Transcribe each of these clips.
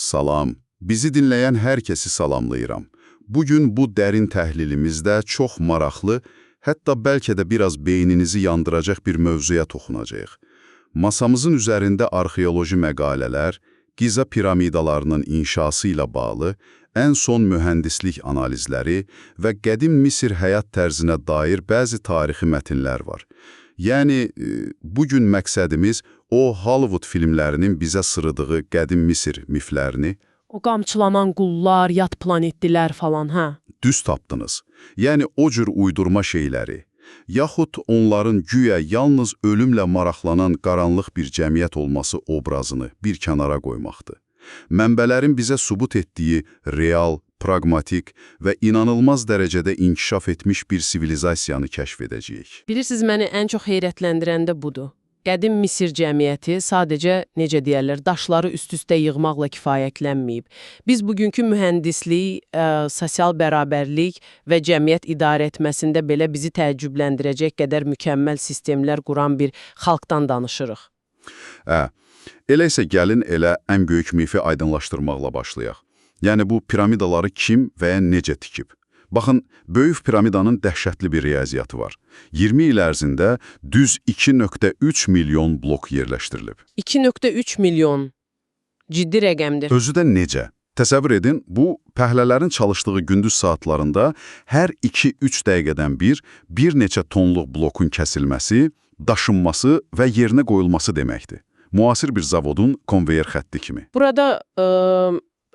Salam. Bizi dinləyən hər kəsi salamlayıram. Bugün bu dərin təhlilimizdə çox maraqlı, hətta bəlkə də biraz beyninizi yandıracaq bir mövzuya toxunacağıq. Masamızın üzərində arxeoloji məqalələr, Giza piramidalarının inşası ilə bağlı ən son mühəndislik analizləri və qədim Misir həyat tərzinə dair bəzi tarixi mətnlər var. Yəni, bugün məqsədimiz o Hollywood filmlərinin bizə sırıdığı qədim Misir miflərini, O qamçılanan qullar, yad planetdilər falan, hə? düz tapdınız. Yəni, o cür uydurma şeyləri, yaxud onların güya yalnız ölümlə maraqlanan qaranlıq bir cəmiyyət olması obrazını bir kənara qoymaqdır. Mənbələrin bizə sübut etdiyi real, pragmatik və inanılmaz dərəcədə inkişaf etmiş bir sivilizasiyanı kəşf edəcəyik. Bilirsiniz, məni ən çox heyrətləndirən də budur. Qədim Misir cəmiyyəti sadəcə, necə deyərlər, daşları üst-üstə yığmaqla kifayətlənməyib. Biz bugünkü mühəndislik, sosial bərabərlik və cəmiyyət idarə etməsində belə bizi təəccübləndirəcək qədər mükəmməl sistemlər quran bir xalqdan danışırıq. Elə isə gəlin elə ən böyük mifi aydınlaşdırmaqla başlayaq. Yəni bu piramidaları kim və ya necə tikib? Baxın, Böyük piramidanın dəhşətli bir riyaziyyatı var. 20 il ərzində düz 2,3 milyon blok yerləşdirilib. 2,3 milyon. Ciddi rəqəmdir. Özü də necə? Təsəvvür edin, bu pəhlələrin çalışdığı gündüz saatlarında hər 2-3 dəqiqədən bir neçə tonluq blokun kəsilməsi, daşınması və yerinə qoyulması deməkdir. Müasir bir zavodun konveyer xətti kimi. Burada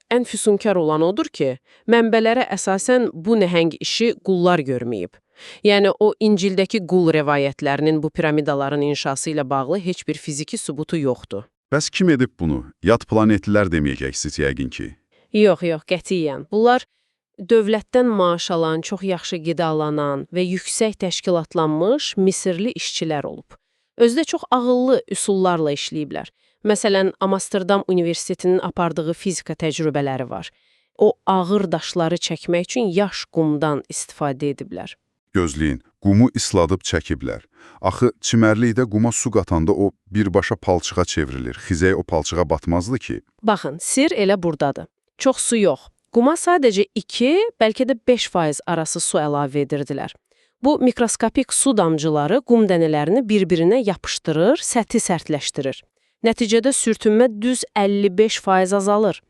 ən füsunkar olan odur ki, mənbələrə əsasən bu nəhəng işi qullar görməyib. Yəni, o İncildəki qul rəvayətlərinin bu piramidaların inşası ilə bağlı heç bir fiziki sübutu yoxdur. Bəs kim edib bunu? Yad planetlilər deməyəcəksiniz yəqin ki. Yox, qətiyyən. Bunlar dövlətdən maaş alan, çox yaxşı qidalanan və yüksək təşkilatlanmış Misirli işçilər olub. Özdə çox ağıllı üsullarla işləyiblər. Məsələn, Amsterdam Universitetinin apardığı fizika təcrübələri var. O ağır daşları çəkmək üçün yaş qumdan istifadə ediblər. Gözləyin, qumu isladıb çəkiblər. Axı, çimərlikdə quma su qatanda o birbaşa palçığa çevrilir. Xizək o palçığa batmazdı ki. Baxın, sir elə buradadır. Çox su yox. Quma sadəcə 2, bəlkə də 5% arası su əlavə edirdilər. Bu mikroskopik su damcıları qum dənələrini bir-birinə yapışdırır, səthi sərtləşdirir. Nəticədə sürtünmə düz 55% azalır.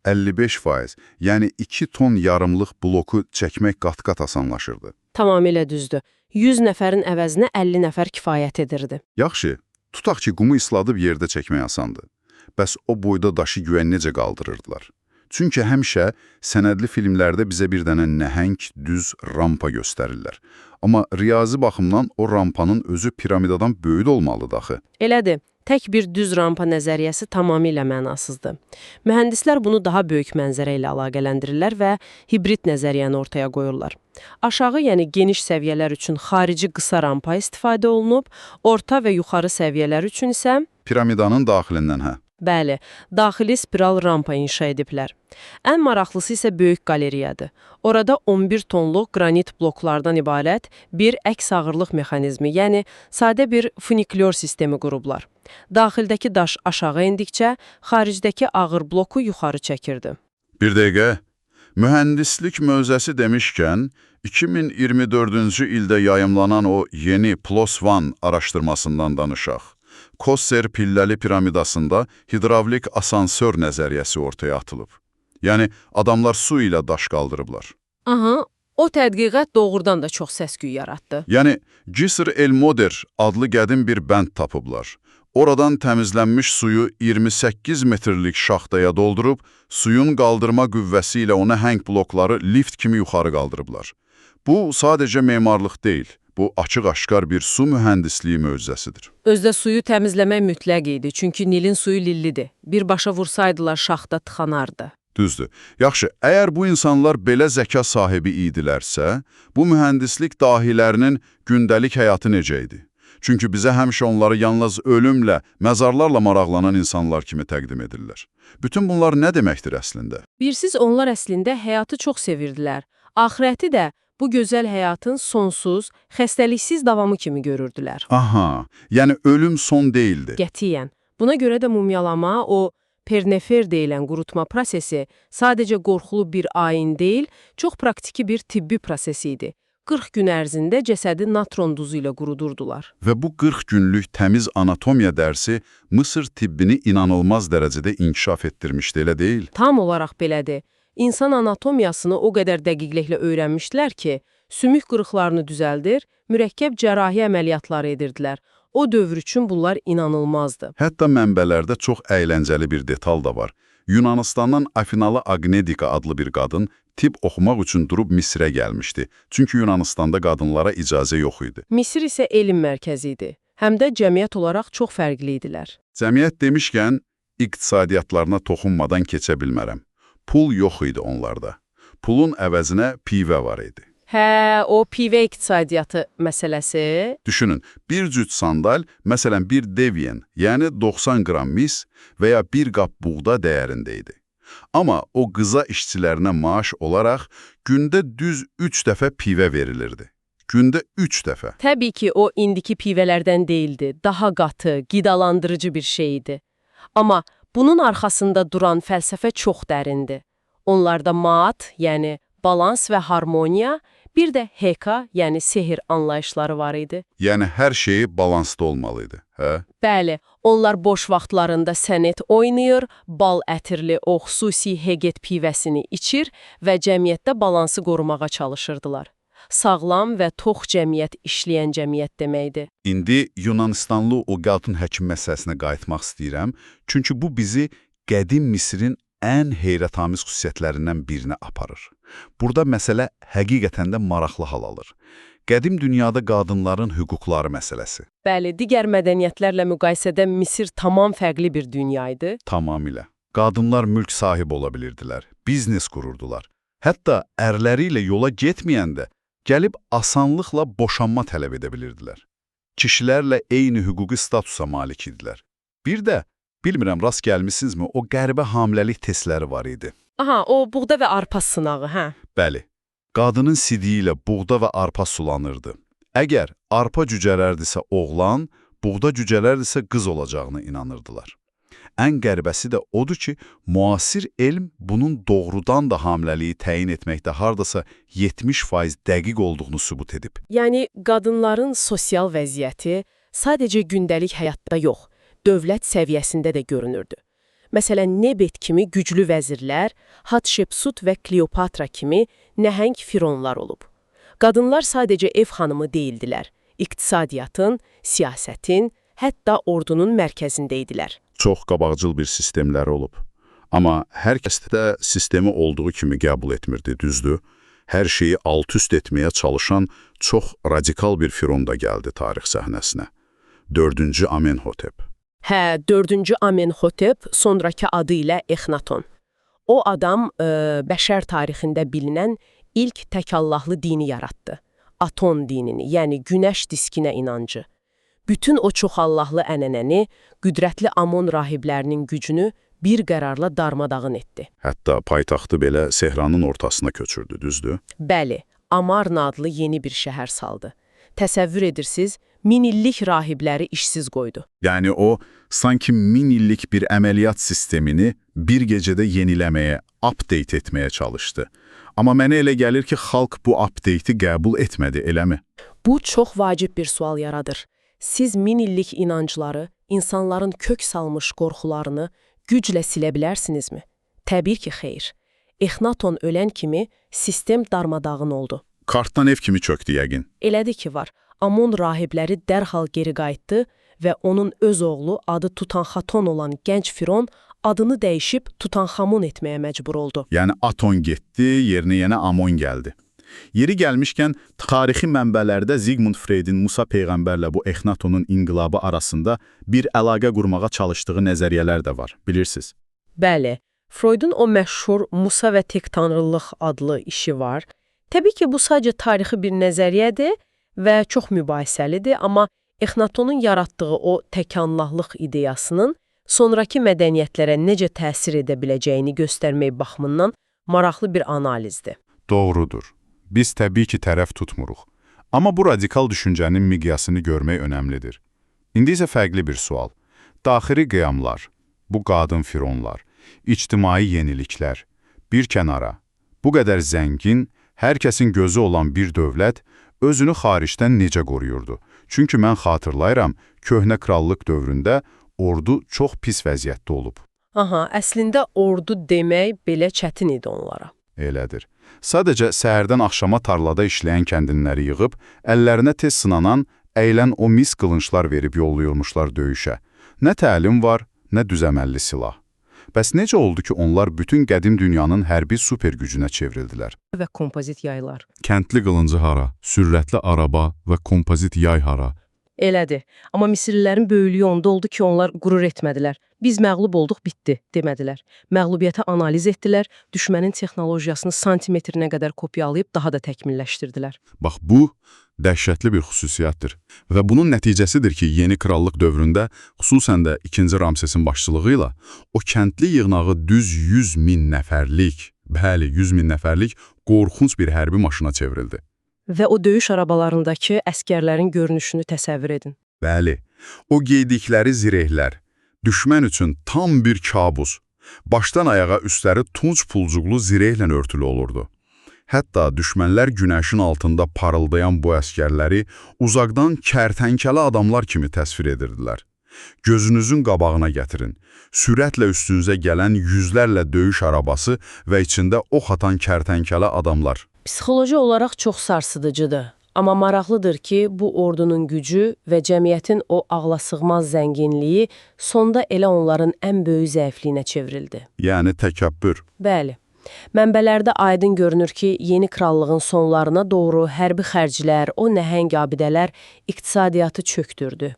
55%, yəni 2 ton yarımlıq bloku çəkmək qat-qat asanlaşırdı. Tamamilə düzdür. 100 nəfərin əvəzinə 50 nəfər kifayət edirdi. Yaxşı, tutaq ki, qumu isladıb yerdə çəkmək asandı. Bəs o boyda daşı güya necə qaldırırdılar? Çünki həmişə sənədli filmlərdə bizə bir dənə nəhəng, düz rampa göstərirlər. Amma riyazi baxımdan o rampanın özü piramidadan böyük olmalıdır axı. Elədir. Tək bir düz rampa nəzəriyyəsi tamamilə mənasızdır. Mühəndislər bunu daha böyük mənzərə ilə əlaqələndirirlər və hibrid nəzəriyyəni ortaya qoyurlar. Aşağı, yəni geniş səviyyələr üçün xarici qısa rampa istifadə olunub, orta və yuxarı səviyyələr üçün isə piramidanın daxilindən, hə? Bəli, daxili spiral rampa inşa ediblər. Ən maraqlısı isə böyük qaleriyadır. Orada 11 tonluq qranit bloklardan ibarət bir əks ağırlıq mexanizmi, yəni sadə bir funikulyor sistemi qurublar. Daxildəki daş aşağı endikcə, xaricdəki ağır bloku yuxarı çəkirdi. Bir dəqiqə, mühəndislik mövzəsi demişkən, 2024-cü ildə yayımlanan o yeni PLOS ONE araşdırmasından danışaq. Kosser pilləli piramidasında hidravlik asansör nəzəriyyəsi ortaya atılıb. Yəni, adamlar su ilə daş qaldırıblar. Aha, o tədqiqat doğrudan da çox səs-küy yaratdı. Yəni, Cisr el-Moder adlı qədim bir bənd tapıblar. Oradan təmizlənmiş suyu 28 metrlik şaxtaya doldurub, suyun qaldırma qüvvəsi ilə ona həng blokları lift kimi yuxarı qaldırıblar. Bu, sadəcə memarlıq deyil. Bu, açıq-aşkar bir su mühəndisliyi möcüzəsidir. Özdə suyu təmizləmək mütləq idi, çünki Nilin suyu lillidir. Birbaşa vursaydılar şaxta tıxanardı. Düzdür. Yaxşı, əgər bu insanlar belə zəka sahibi idilərsə, bu mühəndislik dahilərinin gündəlik həyatı necə idi? Çünki bizə həmişə onları yalnız ölümlə, məzarlarla maraqlanan insanlar kimi təqdim edirlər. Bütün bunlar nə deməkdir əslində? Birsiz onlar əslində həyatı çox sevirdilər. Axirəti də bu gözəl həyatın sonsuz, xəstəliksiz davamı kimi görürdülər. Aha, yəni ölüm son deyildi. Qətiyyən. Buna görə də mumyalama, o pernefer deyilən qurutma prosesi sadəcə qorxulu bir ayin deyil, çox praktiki bir tibbi proses idi. 40 gün ərzində cəsədi natron duzu ilə qurudurdular. Və bu 40 günlük təmiz anatomiya dərsi Mısır tibbini inanılmaz dərəcədə inkişaf etdirmişdi, elə deyil? Tam olaraq belədir. İnsan anatomiyasını o qədər dəqiqliklə öyrənmişdilər ki, sümük qırıqlarını düzəldir, mürəkkəb cərrahi əməliyyatları edirdilər. O dövr üçün bunlar inanılmazdı. Hətta mənbələrdə çox əyləncəli bir detal da var. Yunanistandan Afinalı Agnedika adlı bir qadın tibb oxumaq üçün durub Misrə gəlmişdi. Çünki Yunanistanda qadınlara icazə yox idi. Misir isə elm mərkəzi idi. Həm də cəmiyyət olaraq çox fərqli idilər. Cəmiyyət demişkən, iqtisadiyyatlarına toxunmadan keçə bilmərəm. Pul yox idi onlarda. Pulun əvəzinə pivə var idi. Hə, o pivə iqtisadiyyatı məsələsi. Düşünün, bir cüt sandal, məsələn bir devyen, yəni 90 qram mis və ya bir qap buğda dəyərində idi. Amma o qıza işçilərinə maaş olaraq gündə düz 3 dəfə pivə verilirdi. Gündə 3 dəfə. Təbii ki, o indiki pivələrdən deyildi, daha qatı, qidalandırıcı bir şey idi. Amma bunun arxasında duran fəlsəfə çox dərindir. Onlarda maat, yəni balans və harmoniya, bir də heka, yəni sehir anlayışları var idi. Yəni hər şeyi balansda olmalıydı, hə? Bəli, onlar boş vaxtlarında sənət oynayır, bal ətirli o xüsusi heget pivəsini içir və cəmiyyətdə balansı qorumağa çalışırdılar. Sağlam və tox cəmiyyət işləyən cəmiyyət deməkdir. İndi Yunanistanlı o qadın həkim məsələsinə qayıtmaq istəyirəm, çünki bu bizi qədim Misirin ən heyrətamiz xüsusiyyətlərindən birinə aparır. Burada məsələ həqiqətən də maraqlı hal alır. Qədim dünyada qadınların hüquqları məsələsi. Bəli, digər mədəniyyətlərlə müqayisədə Misir tamam fərqli bir dünya idi. Tamamilə. Qadınlar mülk sahibi ola bilirdilər, biznes qururdular. Hətta ərləri ilə yola getməyəndə gəlib asanlıqla boşanma tələb edə bilirdilər. Kişilərlə eyni hüquqi statusa malik idilər. Bir də, bilmirəm rast gəlmisinizmi, o qəribə hamiləlik testləri var idi. Aha, o buğda və arpa sınağı, hə? Bəli, qadının sidiyi ilə buğda və arpa sulanırdı. Əgər arpa cücələrdisə oğlan, buğda cücələrdisə qız olacağına inanırdılar. Ən qəribəsi də odur ki, müasir elm bunun doğrudan da hamiləliyi təyin etməkdə hardasa 70% dəqiq olduğunu sübut edib. Yəni, qadınların sosial vəziyyəti sadəcə gündəlik həyatda yox, dövlət səviyyəsində də görünürdü. Məsələn, Nebet kimi güclü vəzirlər, Hatshepsut və Kleopatra kimi nəhəng fironlar olub. Qadınlar sadəcə ev xanımı deyildilər, iqtisadiyyatın, siyasətin, hətta ordunun mərkəzində idilər. Çox qabaqcıl bir sistemləri olub. Amma hər kəs də sistemi olduğu kimi qəbul etmirdi, düzdür. Hər şeyi alt-üst etməyə çalışan çox radikal bir firon da gəldi tarix səhnəsinə. 4-cü Amenhotep. Hə, 4-cü Amenhotep, sonrakı adı ilə Exnaton. O adam bəşər tarixində bilinən ilk təkallahlı dini yaratdı. Aton dinini, yəni günəş diskinə inancı. Bütün o çoxallahlı ənənəni, qüdrətli Amon rahiblərinin gücünü bir qərarla darmadağın etdi. Hətta paytaxtı belə Sehranın ortasına köçürdü, düzdür? Bəli, Amarna adlı yeni bir şəhər saldı. Təsəvvür edirsiniz, 1000 illik rahibləri işsiz qoydu. Yəni o, sanki 1000 illik bir əməliyyat sistemini bir gecədə yeniləməyə, update etməyə çalışdı. Amma mənə elə gəlir ki, xalq bu update'i qəbul etmədi, eləmi? Bu çox vacib bir sual yaradır. Siz 1000 illik inancları, insanların kök salmış qorxularını güclə silə bilərsinizmi? Təbii ki, xeyr. Exnaton ölən kimi sistem darmadağın oldu. Kartdan ev kimi çöktü yəqin. Elədi ki var. Amon rahibləri dərhal geri qayıtdı və onun öz oğlu adı Tutanxaton olan gənc firon adını dəyişib Tutanxamun etməyə məcbur oldu. Yəni Aton getdi, yerinə yenə Amon gəldi. Yeri gəlmişkən, tarixi mənbələrdə Zigmund Freudin Musa peyğəmbərlə bu Exnatonun inqilabı arasında bir əlaqə qurmağa çalışdığı nəzəriyyələr də var, bilirsiniz. Bəli, Freudun o məşhur Musa və tək tanrılıq adlı işi var. Təbii ki, bu sadəcə tarixi bir nəzəriyyədir və çox mübahisəlidir, amma Exnatonun yaratdığı o təkanlahlıq ideyasının sonrakı mədəniyyətlərə necə təsir edə biləcəyini göstərmək baxımından maraqlı bir analizdir. Doğrudur. Biz təbii ki, tərəf tutmuruq. Amma bu radikal düşüncənin miqyasını görmək önəmlidir. İndi isə fərqli bir sual. Daxili qiyamlar, bu qadın fironlar, ictimai yeniliklər, bir kənara, bu qədər zəngin, hər kəsin gözü olan bir dövlət özünü xaricdən necə qoruyurdu? Çünki mən xatırlayıram, köhnə krallıq dövründə ordu çox pis vəziyyətdə olub. Aha, əslində ordu demək belə çətin idi onlara. Elədir. Sadəcə səhərdən axşama tarlada işləyən kəndinləri yığıb, əllərinə tez sınanan, əylən o mis qılınçlar verib yollayırmışlar döyüşə. Nə təlim var, nə düzəməlli silah. Bəs necə oldu ki, onlar bütün qədim dünyanın hərbi super gücünə çevrildilər? Və kompozit yaylar. Kəndli qılıncı hara, sürətli araba və kompozit yay hara? Elədir. Amma Misirlilərin böyüklüyü onda oldu ki, onlar qürur etmədilər. Biz məğlub olduq, bitdi, demədilər. Məğlubiyyəti analiz etdilər, düşmənin texnologiyasını santimetrinə qədər kopyalayıb daha da təkmilləşdirdilər. Bax, bu dəhşətli bir xüsusiyyətdir. Və bunun nəticəsidir ki, yeni krallıq dövründə, xüsusən də 2-ci Ramsesin başçılığı ilə, o kəndli yığnağı düz 100 min nəfərlik, bəli, 100 min nəfərlik qorxunc bir hərbi maşına çevrildi. Və o döyüş arabalarındakı əskərlərin görünüşünü təsəvvür edin. Bəli, o geydikləri zirehlər, düşmən üçün tam bir kabus. Başdan ayağa üstləri tunç pulcuqlu zirehlə örtülü olurdu. Hətta düşmənlər günəşin altında parıldayan bu əskərləri uzaqdan kərtənkələ adamlar kimi təsvir edirdilər. Gözünüzün qabağına gətirin. Sürətlə üstünüzə gələn yüzlərlə döyüş arabası və içində ox atan kərtənkələ adamlar. Psixoloji olaraq çox sarsıdıcıdır. Amma maraqlıdır ki, bu ordunun gücü və cəmiyyətin o ağlasığmaz zənginliyi sonda elə onların ən böyük zəifliyinə çevrildi. Yəni təkəbbür. Bəli. Mənbələrdə aydın görünür ki, yeni krallığın sonlarına doğru hərbi xərclər, o nəhəng abidələr iqtisadiyyatı çöktürdü.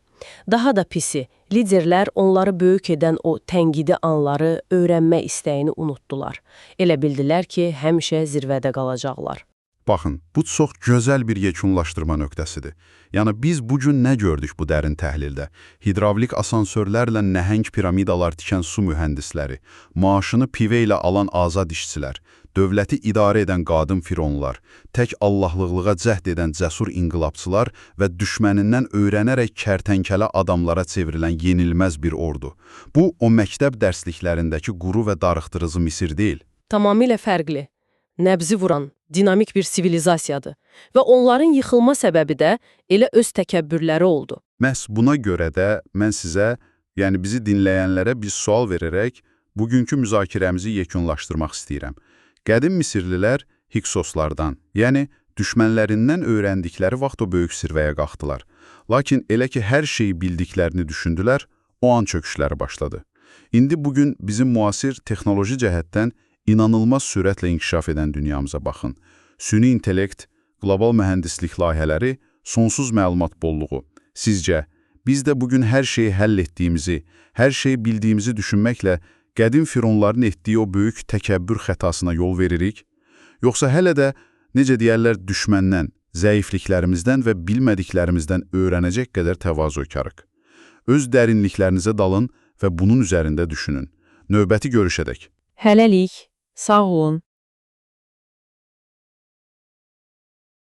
Daha da pisi, liderlər onları böyük edən o tənqidi anları, öyrənmə istəyini unutdular. Elə bildilər ki, həmişə zirvədə qalacaqlar. Baxın, bu çox gözəl bir yekunlaşdırma nöqtəsidir. Yəni biz bugün nə gördük bu dərin təhlildə? Hidravlik asansörlərlə nəhəng piramidalar tikən su mühəndisləri, maaşını pivə ilə alan azad işçilər, dövləti idarə edən qadın fironlar, tək Allahlıqlığa cəhd edən cəsur inqilabçılar və düşmənindən öyrənərək kərtənkələ adamlara çevrilən yenilməz bir ordu. Bu, o məktəb dərsliklərindəki quru və darıxdırıcı Misir deyil. Tamamilə fərqli. Nəbzi vuran, dinamik bir sivilizasiyadır və onların yıxılma səbəbi də elə öz təkəbbürləri oldu. Məhz buna görə də mən sizə, yəni bizi dinləyənlərə bir sual verərək bugünkü müzakirəmizi yekunlaşdırmaq istəyirəm. Qədim Misirlilər Hiksoslardan, yəni düşmənlərindən öyrəndikləri vaxt o böyük zirvəyə qalxdılar. Lakin elə ki, hər şeyi bildiklərini düşündülər, o an çöküşləri başladı. İndi bugün bizim müasir texnoloji cəhətdən inanılmaz sürətlə inkişaf edən dünyamıza baxın. Süni intellekt, qlobal mühəndislik layihələri, sonsuz məlumat bolluğu. Sizcə, biz də bugün hər şeyi həll etdiyimizi, hər şeyi bildiyimizi düşünməklə qədim fironların etdiyi o böyük təkəbbür xətasına yol veririk? Yoxsa hələ də, necə deyərlər, düşməndən, zəifliklərimizdən və bilmədiklərimizdən öyrənəcək qədər təvazökarıq? Öz dərinliklərinizə dalın və bunun üzərində düşünün. Növbəti görüşədək. Hələlik, sağ olun.